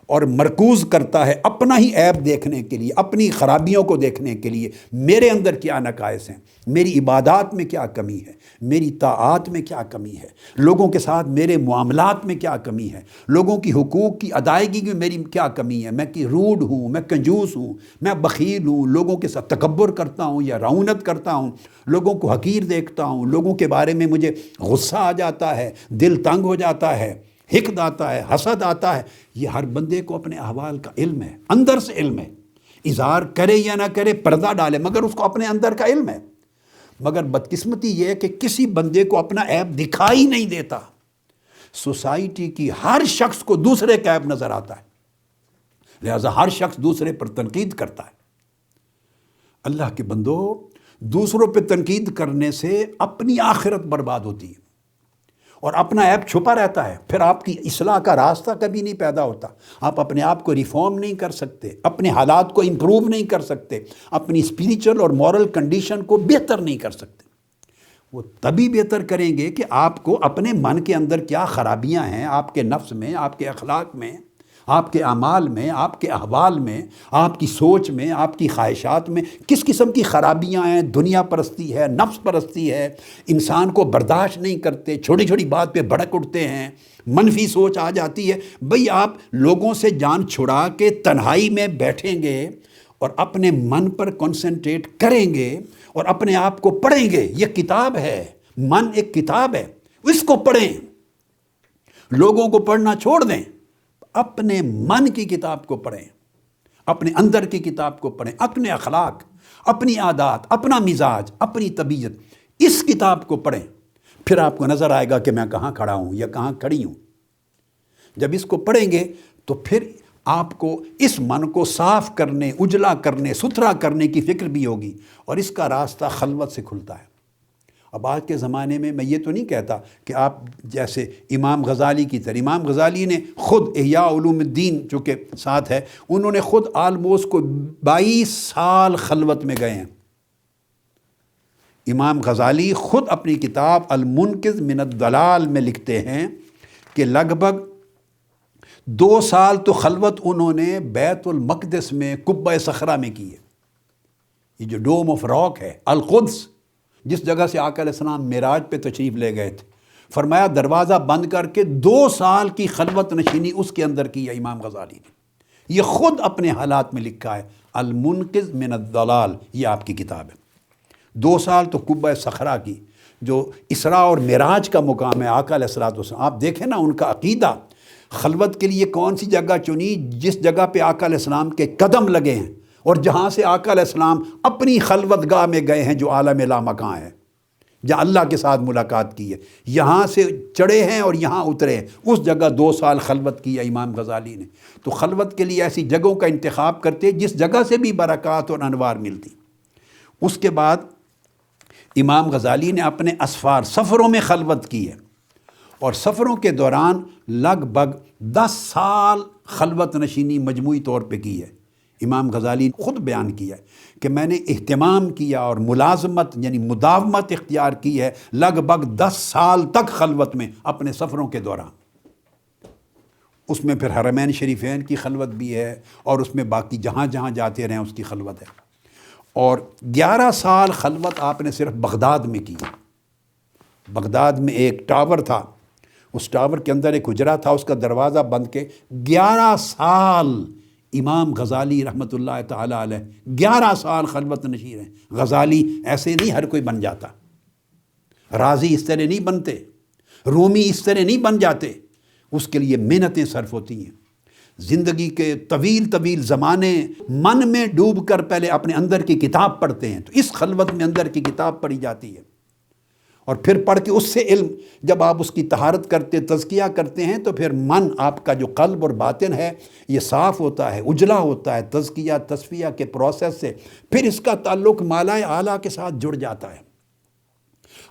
اور مرکوز کرتا ہے اپنا ہی عیب دیکھنے کے لیے، اپنی خرابیوں کو دیکھنے کے لیے، میرے اندر کیا نقائص ہیں، میری عبادات میں کیا کمی ہے، میری طاعات میں کیا کمی ہے، لوگوں کے ساتھ میرے معاملات میں کیا کمی ہے، لوگوں کی حقوق کی ادائیگی میں میری کیا کمی ہے، میں کہ روڈ ہوں، میں کنجوس ہوں، میں بخیل ہوں، لوگوں کے ساتھ تکبر کرتا ہوں یا رعونت کرتا ہوں، لوگوں کو حقیر دیکھتا ہوں، لوگوں کے بارے میں مجھے غصہ آ جاتا ہے، دل تنگ ہو جاتا ہے، حقد آتا ہے، حسد آتا ہے، یہ ہر بندے کو اپنے احوال کا علم ہے، اندر سے علم ہے، اظہار کرے یا نہ کرے، پردہ ڈالے، مگر اس کو اپنے اندر کا علم ہے۔ مگر بدقسمتی یہ ہے کہ کسی بندے کو اپنا عیب دکھائی نہیں دیتا۔ سوسائٹی کی ہر شخص کو دوسرے کا عیب نظر آتا ہے، لہذا ہر شخص دوسرے پر تنقید کرتا ہے۔ اللہ کے بندو، دوسروں پہ تنقید کرنے سے اپنی آخرت برباد ہوتی ہے اور اپنا عیب چھپا رہتا ہے، پھر آپ کی اصلاح کا راستہ کبھی نہیں پیدا ہوتا۔ آپ اپنے آپ کو ریفارم نہیں کر سکتے، اپنے حالات کو امپروو نہیں کر سکتے، اپنی اسپریچول اور مورل کنڈیشن کو بہتر نہیں کر سکتے۔ وہ تبھی بہتر کریں گے کہ آپ کو اپنے من کے اندر کیا خرابیاں ہیں، آپ کے نفس میں، آپ کے اخلاق میں، آپ کے اعمال میں، آپ کے احوال میں، آپ کی سوچ میں، آپ کی خواہشات میں کس قسم کی خرابیاں ہیں۔ دنیا پرستی ہے، نفس پرستی ہے، انسان کو برداشت نہیں کرتے، چھوٹی چھوٹی بات پہ بھڑک اٹھتے ہیں، منفی سوچ آ جاتی ہے۔ بھئی آپ لوگوں سے جان چھڑا کے تنہائی میں بیٹھیں گے اور اپنے من پر کنسنٹریٹ کریں گے اور اپنے آپ کو پڑھیں گے۔ یہ کتاب ہے، من ایک کتاب ہے، اس کو پڑھیں، لوگوں کو پڑھنا چھوڑ دیں، اپنے من کی کتاب کو پڑھیں، اپنے اندر کی کتاب کو پڑھیں، اپنے اخلاق، اپنی عادات، اپنا مزاج، اپنی طبیعت، اس کتاب کو پڑھیں۔ پھر آپ کو نظر آئے گا کہ میں کہاں کھڑا ہوں یا کہاں کھڑی ہوں۔ جب اس کو پڑھیں گے تو پھر آپ کو اس من کو صاف کرنے، اجلا کرنے، ستھرا کرنے کی فکر بھی ہوگی، اور اس کا راستہ خلوت سے کھلتا ہے۔ اب آج کے زمانے میں یہ تو نہیں کہتا کہ آپ جیسے امام غزالی کی طرح، امام غزالی نے خود احیاء علوم الدین چونکہ ساتھ ہے، انہوں نے خود آلموسٹ کو 22 سال خلوت میں گئے ہیں۔ امام غزالی خود اپنی کتاب المنقذ من الضلال میں لکھتے ہیں کہ لگ بھگ 2 سال تو خلوت انہوں نے بیت المقدس میں قبہ صخرہ میں کی ہے، یہ جو ڈوم آف راک ہے، القدس، جس جگہ سے آقا علیہ السلام معراج پہ تشریف لے گئے تھے۔ فرمایا دروازہ بند کر کے 2 سال کی خلوت نشینی اس کے اندر کی ہے امام غزالی نے۔ یہ خود اپنے حالات میں لکھا ہے، المنقذ من الضلال، یہ آپ کی کتاب ہے۔ 2 سال تو قبہ صخرہ کی، جو اسراء اور معراج کا مقام ہے آقا علیہ السلام۔ آپ دیکھیں نا ان کا عقیدہ، خلوت کے لیے کون سی جگہ چنی؟ جس جگہ پہ آقا علیہ السلام کے قدم لگے ہیں اور جہاں سے آقا علیہ السلام اپنی خلوت گاہ میں گئے ہیں جو عالم لامکاں ہے، جہاں اللہ کے ساتھ ملاقات کی ہے، یہاں سے چڑھے ہیں اور یہاں اترے ہیں، اس جگہ 2 سال خلوت کی ہے امام غزالی نے۔ تو خلوت کے لیے ایسی جگہوں کا انتخاب کرتے جس جگہ سے بھی برکات اور انوار ملتی۔ اس کے بعد امام غزالی نے اپنے اسفار، سفروں میں خلوت کی ہے، اور سفروں کے دوران لگ بھگ 10 سال خلوت نشینی مجموعی طور پہ کی ہے۔ امام غزالی نے خود بیان کیا ہے کہ میں نے اہتمام کیا اور ملازمت یعنی مداومت اختیار کی ہے لگ بھگ 10 سال تک خلوت میں اپنے سفروں کے دوران۔ اس میں پھر حرمین شریفین کی خلوت بھی ہے، اور اس میں باقی جہاں جہاں جاتے رہیں اس کی خلوت ہے۔ اور 11 سال خلوت آپ نے صرف بغداد میں کی۔ بغداد میں ایک ٹاور تھا، اس ٹاور کے اندر ایک حجرہ تھا، اس کا دروازہ بند کے 11 سال امام غزالی رحمۃ اللہ تعالی علیہ 11 سال خلوت نشین ہیں۔ غزالی ایسے نہیں ہر کوئی بن جاتا، رازی اس طرح نہیں بنتے، رومی اس طرح نہیں بن جاتے، اس کے لیے محنتیں صرف ہوتی ہیں۔ زندگی کے طویل طویل زمانے من میں ڈوب کر پہلے اپنے اندر کی کتاب پڑھتے ہیں، تو اس خلوت میں اندر کی کتاب پڑھی جاتی ہے، اور پھر پڑھ کے اس سے علم، جب آپ اس کی طہارت کرتے، تزکیہ کرتے ہیں، تو پھر من، آپ کا جو قلب اور باطن ہے یہ صاف ہوتا ہے، اجلا ہوتا ہے تزکیہ تصفیہ کے پروسیس سے، پھر اس کا تعلق مالائے اعلیٰ کے ساتھ جڑ جاتا ہے۔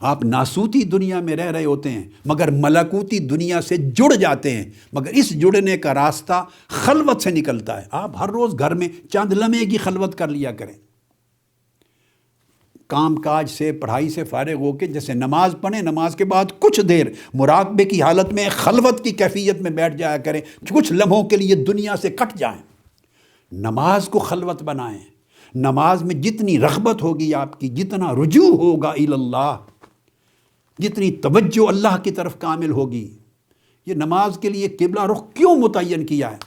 آپ ناسوتی دنیا میں رہ رہے ہوتے ہیں مگر ملکوتی دنیا سے جڑ جاتے ہیں، مگر اس جڑنے کا راستہ خلوت سے نکلتا ہے۔ آپ ہر روز گھر میں چند لمحے کی خلوت کر لیا کریں، کام کاج سے، پڑھائی سے فارغ ہو کے جیسے نماز پڑھیں، نماز کے بعد کچھ دیر مراقبے کی حالت میں خلوت کی کیفیت میں بیٹھ جایا کریں، کچھ لمحوں کے لیے دنیا سے کٹ جائیں، نماز کو خلوت بنائیں۔ نماز میں جتنی رغبت ہوگی آپ کی، جتنا رجوع ہوگا اللہ، جتنی توجہ اللہ کی طرف کامل ہوگی۔ یہ نماز کے لیے قبلہ رخ کیوں متعین کیا ہے؟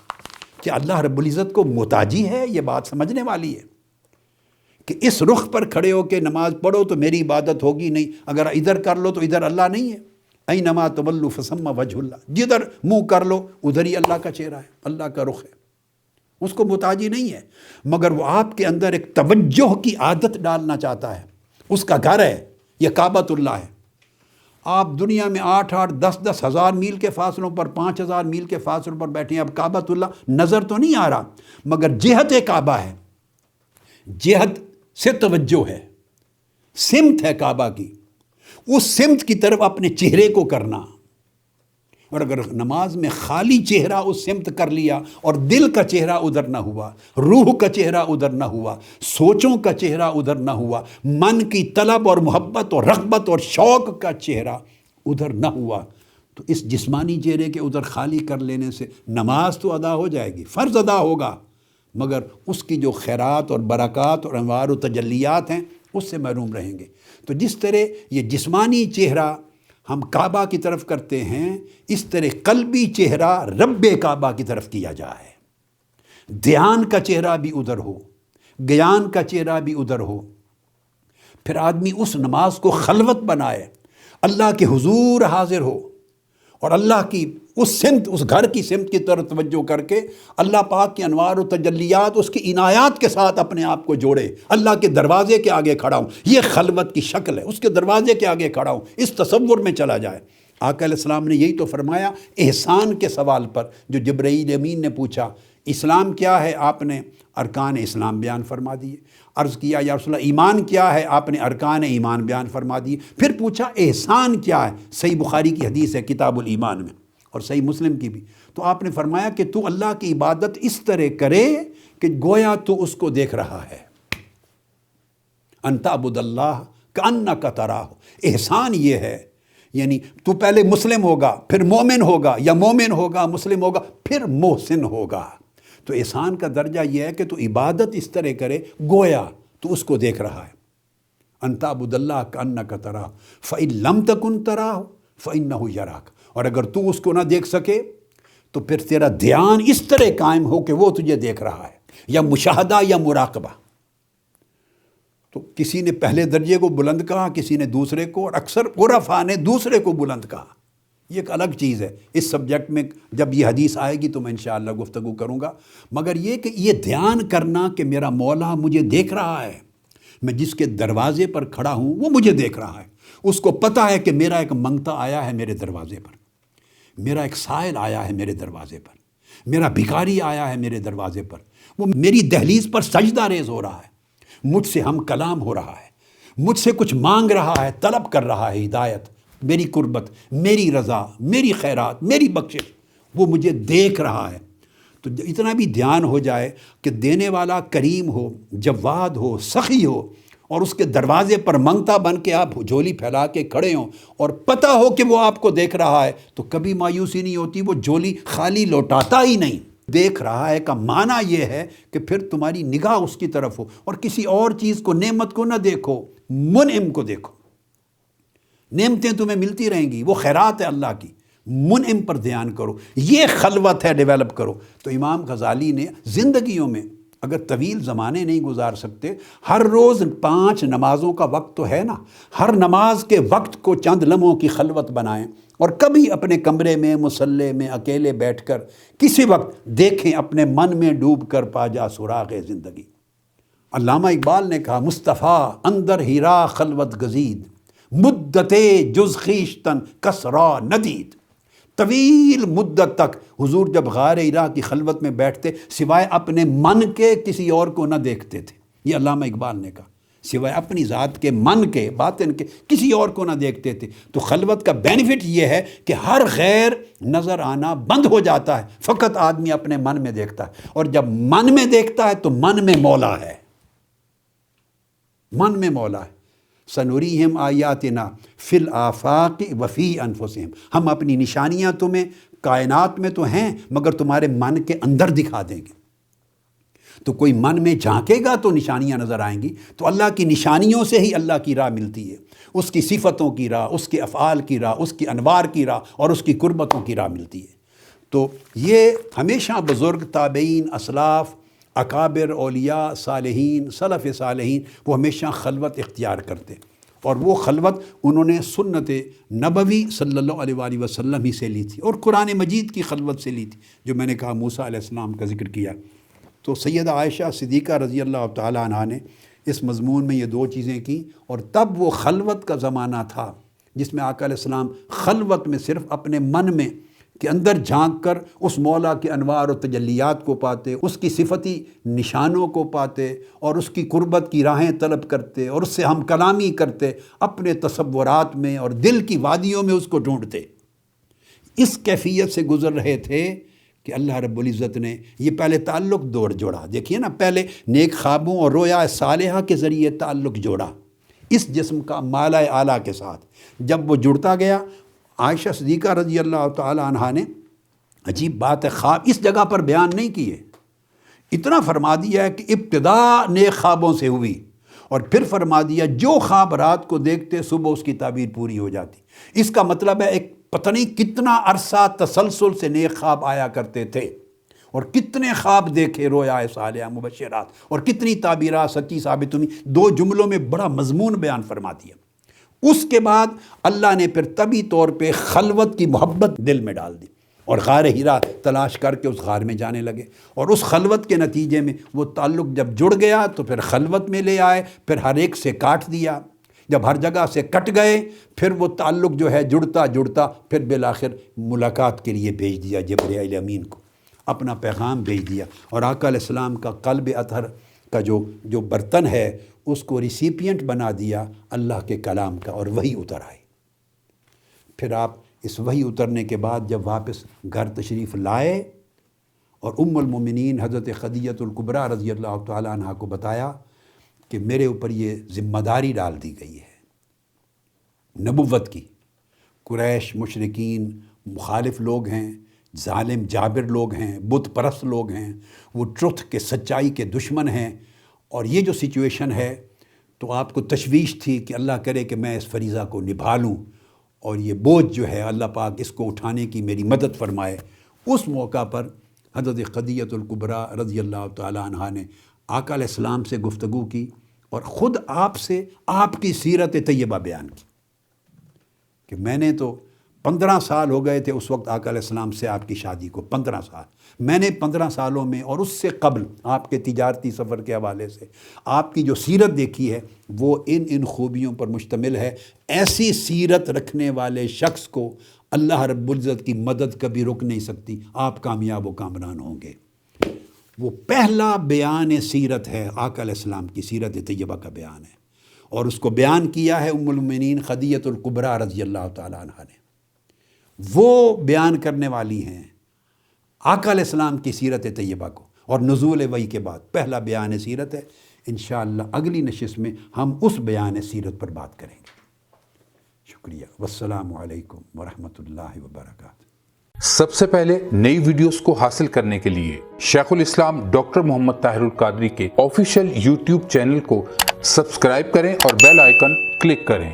کہ اللہ رب العزت کو محتاجی ہے، یہ بات سمجھنے والی ہے کہ اس رخ پر کھڑے ہو کے نماز پڑھو تو میری عبادت ہوگی نہیں، اگر ادھر کر لو تو ادھر اللہ نہیں ہے۔ اینما تولوا فثم وجہ اللہ، جدھر منہ کر لو ادھر ہی اللہ کا چہرہ ہے، اللہ کا رخ ہے، اس کو محتاجی نہیں ہے، مگر وہ آپ کے اندر ایک توجہ کی عادت ڈالنا چاہتا ہے۔ اس کا گھر ہے، یہ کعبۃ اللہ ہے۔ آپ دنیا میں 8 10 ہزار میل کے فاصلوں پر، 5000 میل کے فاصلوں پر بیٹھے ہیں، اب کعبۃ اللہ نظر تو نہیں آ رہا، مگر جہت کعبہ ہے، جہت سے توجہ ہے، سمت ہے کعبہ کی، اس سمت کی طرف اپنے چہرے کو کرنا۔ اور اگر نماز میں خالی چہرہ اس سمت کر لیا اور دل کا چہرہ ادھر نہ ہوا، روح کا چہرہ ادھر نہ ہوا، سوچوں کا چہرہ ادھر نہ ہوا، من کی طلب اور محبت اور رغبت اور شوق کا چہرہ ادھر نہ ہوا، تو اس جسمانی چہرے کے ادھر خالی کر لینے سے نماز تو ادا ہو جائے گی، فرض ادا ہوگا، مگر اس کی جو خیرات اور برکات اور انوار و تجلیات ہیں اس سے محروم رہیں گے۔ تو جس طرح یہ جسمانی چہرہ ہم کعبہ کی طرف کرتے ہیں، اس طرح قلبی چہرہ رب کعبہ کی طرف کیا جائے، دھیان کا چہرہ بھی ادھر ہو، گیان کا چہرہ بھی ادھر ہو، پھر آدمی اس نماز کو خلوت بنائے، اللہ کے حضور حاضر ہو اور اللہ کی اس سمت، اس گھر کی سمت کی طرف توجہ کر کے اللہ پاک کے انوار و تجلیات، اس کی عنایات کے ساتھ اپنے آپ کو جوڑے۔ اللہ کے دروازے کے آگے کھڑا ہوں، یہ خلوت کی شکل ہے، اس کے دروازے کے آگے کھڑا ہوں، اس تصور میں چلا جائے۔ آقا علیہ السلام نے یہی تو فرمایا احسان کے سوال پر، جو جبرائیل امین نے پوچھا اسلام کیا ہے، آپ نے ارکان اسلام بیان فرما دیے۔ عرض کیا یا رسول اللہ ایمان کیا ہے، آپ نے ارکان ایمان بیان فرما دیے۔ پھر پوچھا احسان کیا ہے، صحیح بخاری کی حدیث ہے کتاب الایمان میں، اور صحیح مسلم کی بھی، تو آپ نے فرمایا کہ تو اللہ کی عبادت اس طرح کرے کہ گویا تو اس کو دیکھ رہا ہے، ان تعبد اللہ کأنک تراہ۔ احسان یہ ہے، یعنی تو پہلے مسلم ہوگا، پھر مومن ہوگا، یا مومن ہوگا مسلم ہوگا، پھر محسن ہوگا۔ تو احسان کا درجہ یہ ہے کہ تو عبادت اس طرح کرے گویا تو اس کو دیکھ رہا ہے، ان تعبد اللہ کأنک تراہ فإن لم تکن تراہ فإنہ یراک۔ اور اگر تو اس کو نہ دیکھ سکے تو پھر تیرا دھیان اس طرح قائم ہو کہ وہ تجھے دیکھ رہا ہے، یا مشاہدہ یا مراقبہ۔ تو کسی نے پہلے درجے کو بلند کہا، کسی نے دوسرے کو، اور اکثر عرفاء نے دوسرے کو بلند کہا۔ یہ ایک الگ چیز ہے، اس سبجیکٹ میں جب یہ حدیث آئے گی تو میں انشاءاللہ گفتگو کروں گا، مگر یہ کہ یہ دھیان کرنا کہ میرا مولا مجھے دیکھ رہا ہے، میں جس کے دروازے پر کھڑا ہوں وہ مجھے دیکھ رہا ہے، اس کو پتہ ہے کہ میرا ایک منگتا آیا ہے میرے دروازے پر، میرا ایک سائل آیا ہے میرے دروازے پر، میرا بھکاری آیا ہے میرے دروازے پر، وہ میری دہلیز پر سجدہ ریز ہو رہا ہے، مجھ سے ہم کلام ہو رہا ہے، مجھ سے کچھ مانگ رہا ہے، طلب کر رہا ہے ہدایت، میری قربت، میری رضا، میری خیرات، میری بخشش، وہ مجھے دیکھ رہا ہے۔ تو اتنا بھی دھیان ہو جائے کہ دینے والا کریم ہو، جواد ہو، سخی ہو، اور اس کے دروازے پر منگتا بن کے آپ جھولی پھیلا کے کھڑے ہوں اور پتہ ہو کہ وہ آپ کو دیکھ رہا ہے، تو کبھی مایوسی نہیں ہوتی، وہ جھولی خالی لوٹاتا ہی نہیں۔ دیکھ رہا ہے کا معنی یہ ہے کہ پھر تمہاری نگاہ اس کی طرف ہو، اور کسی اور چیز کو، نعمت کو نہ دیکھو، منعم کو دیکھو۔ نعمتیں تمہیں ملتی رہیں گی، وہ خیرات ہے اللہ کی، منعم پر دھیان کرو، یہ خلوت ہے، ڈیولپ کرو۔ تو امام غزالی نے زندگیوں میں اگر طویل زمانے نہیں گزار سکتے، ہر روز 5 نمازوں کا وقت تو ہے نا، ہر نماز کے وقت کو چند لمحوں کی خلوت بنائیں، اور کبھی اپنے کمرے میں، مصلی میں اکیلے بیٹھ کر کسی وقت دیکھیں، اپنے من میں ڈوب کر پا جا سراغ زندگی۔ علامہ اقبال نے کہا مصطفیٰ اندر ہیرا خلوت گزید، مدت جز خویشتن کسرا ندید۔ طویل مدت تک حضور جب غار ہرا کی خلوت میں بیٹھتے، سوائے اپنے من کے کسی اور کو نہ دیکھتے تھے۔ یہ علامہ اقبال نے کہا، سوائے اپنی ذات کے، من کے، باطن کے، کسی اور کو نہ دیکھتے تھے۔ تو خلوت کا بینیفٹ یہ ہے کہ ہر غیر نظر آنا بند ہو جاتا ہے، فقط آدمی اپنے من میں دیکھتا ہے، اور جب من میں دیکھتا ہے تو من میں مولا ہے، من میں مولا ہے۔ سنوریہم آیاتنا فی الآفاق وفی انفسہم، ہم اپنی نشانیاں تمہیں کائنات میں تو ہیں، مگر تمہارے من کے اندر دکھا دیں گے۔ تو کوئی من میں جھانکے گا تو نشانیاں نظر آئیں گی۔ تو اللہ کی نشانیوں سے ہی اللہ کی راہ ملتی ہے، اس کی صفتوں کی راہ، اس کے افعال کی راہ، اس کی انوار کی راہ، اور اس کی قربتوں کی راہ ملتی ہے۔ تو یہ ہمیشہ بزرگ، تابعین، اسلاف، اکابر، اولیاء، صالحین، سلف صالحین، وہ ہمیشہ خلوت اختیار کرتے، اور وہ خلوت انہوں نے سنت نبوی صلی اللہ علیہ وآلہ وسلم ہی سے لی تھی اور قرآن مجید کی خلوت سے لی تھی، جو میں نے کہا موسیٰ علیہ السلام کا ذکر کیا۔ تو سیدہ عائشہ صدیقہ رضی اللہ تعالیٰ عنہا نے اس مضمون میں یہ دو چیزیں کی، اور تب وہ خلوت کا زمانہ تھا جس میں آقا علیہ السلام خلوت میں صرف اپنے من میں کے اندر جھانک کر اس مولا کے انوار و تجلیات کو پاتے، اس کی صفتی نشانوں کو پاتے اور اس کی قربت کی راہیں طلب کرتے اور اس سے ہم کلامی کرتے، اپنے تصورات میں اور دل کی وادیوں میں اس کو ڈھونڈتے۔ اس کیفیت سے گزر رہے تھے کہ اللہ رب العزت نے یہ پہلے تعلق جوڑا، دیکھیے نا، پہلے نیک خوابوں اور رویا صالحہ کے ذریعے تعلق جوڑا اس جسم کا مالا اعلیٰ کے ساتھ۔ جب وہ جڑتا گیا، عائشہ صدیقہ رضی اللہ تعالی عنہا نے، عجیب بات ہے، خواب اس جگہ پر بیان نہیں کیے، اتنا فرما دیا ہے کہ ابتدا نیک خوابوں سے ہوئی، اور پھر فرما دیا جو خواب رات کو دیکھتے صبح اس کی تعبیر پوری ہو جاتی۔ اس کا مطلب ہے ایک پتہ نہیں کتنا عرصہ تسلسل سے نیک خواب آیا کرتے تھے، اور کتنے خواب دیکھے رویا صالحہ مبشرات، اور کتنی تعبیرات سچی ثابت ہوئی۔ دو جملوں میں بڑا مضمون بیان فرما دیا۔ اس کے بعد اللہ نے پھر طبی طور پہ خلوت کی محبت دل میں ڈال دی، اور غار ہیرا تلاش کر کے اس غار میں جانے لگے، اور اس خلوت کے نتیجے میں وہ تعلق جب جڑ گیا تو پھر خلوت میں لے آئے، پھر ہر ایک سے کاٹ دیا۔ جب ہر جگہ سے کٹ گئے، پھر وہ تعلق جو ہے جڑتا پھر بالآخر ملاقات کے لیے بھیج دیا جبرائیل امین کو، اپنا پیغام بھیج دیا، اور آقا علیہ السلام کا قلب اطہر کا جو برتن ہے اس کو ریسیپینٹ بنا دیا اللہ کے کلام کا، اور وہی اتر آئی۔ پھر آپ اس وحی اترنے کے بعد جب واپس گھر تشریف لائے اور ام المومنین حضرت خدیجہ الکبریٰ رضی اللہ تعالیٰ عنہ کو بتایا کہ میرے اوپر یہ ذمہ داری ڈال دی گئی ہے نبوت کی، قریش مشرکین مخالف لوگ ہیں، ظالم جابر لوگ ہیں، بت پرست لوگ ہیں، وہ ٹروتھ کے سچائی کے دشمن ہیں، اور یہ جو سچویشن ہے تو آپ کو تشویش تھی کہ اللہ کرے کہ میں اس فریضہ کو نبھا لوں، اور یہ بوجھ جو ہے اللہ پاک اس کو اٹھانے کی میری مدد فرمائے۔ اس موقع پر حضرت خدیجہ الکبریٰ رضی اللہ تعالیٰ عنہا نے آقا علیہ السلام سے گفتگو کی، اور خود آپ سے آپ کی سیرت طیبہ بیان کی کہ میں نے تو 15 سال ہو گئے تھے اس وقت آقا علیہ السلام سے آپ کی شادی کو، 15 سال میں نے 15 سالوں میں اور اس سے قبل آپ کے تجارتی سفر کے حوالے سے آپ کی جو سیرت دیکھی ہے وہ ان خوبیوں پر مشتمل ہے۔ ایسی سیرت رکھنے والے شخص کو اللہ رب العزت کی مدد کبھی رک نہیں سکتی، آپ کامیاب و کامران ہوں گے۔ وہ پہلا بیان سیرت ہے، آقا علیہ السلام کی سیرت طیبہ کا بیان ہے، اور اس کو بیان کیا ہے ام المومنین خدیجہ الکبریٰ رضی اللہ تعالیٰ عنہا نے۔ وہ بیان کرنے والی ہیں آقا علیہ السلام کی سیرت طیبہ کو، اور نزول وحی کے بعد پہلا بیان سیرت ہے۔ انشاءاللہ اگلی نشست میں ہم اس بیان سیرت پر بات کریں گے۔ شکریہ، والسلام علیکم ورحمۃ اللہ وبرکاتہ۔ سب سے پہلے نئی ویڈیوز کو حاصل کرنے کے لیے شیخ الاسلام ڈاکٹر محمد طاہر القادری کے آفیشیل یوٹیوب چینل کو سبسکرائب کریں اور بیل آئیکن کلک کریں۔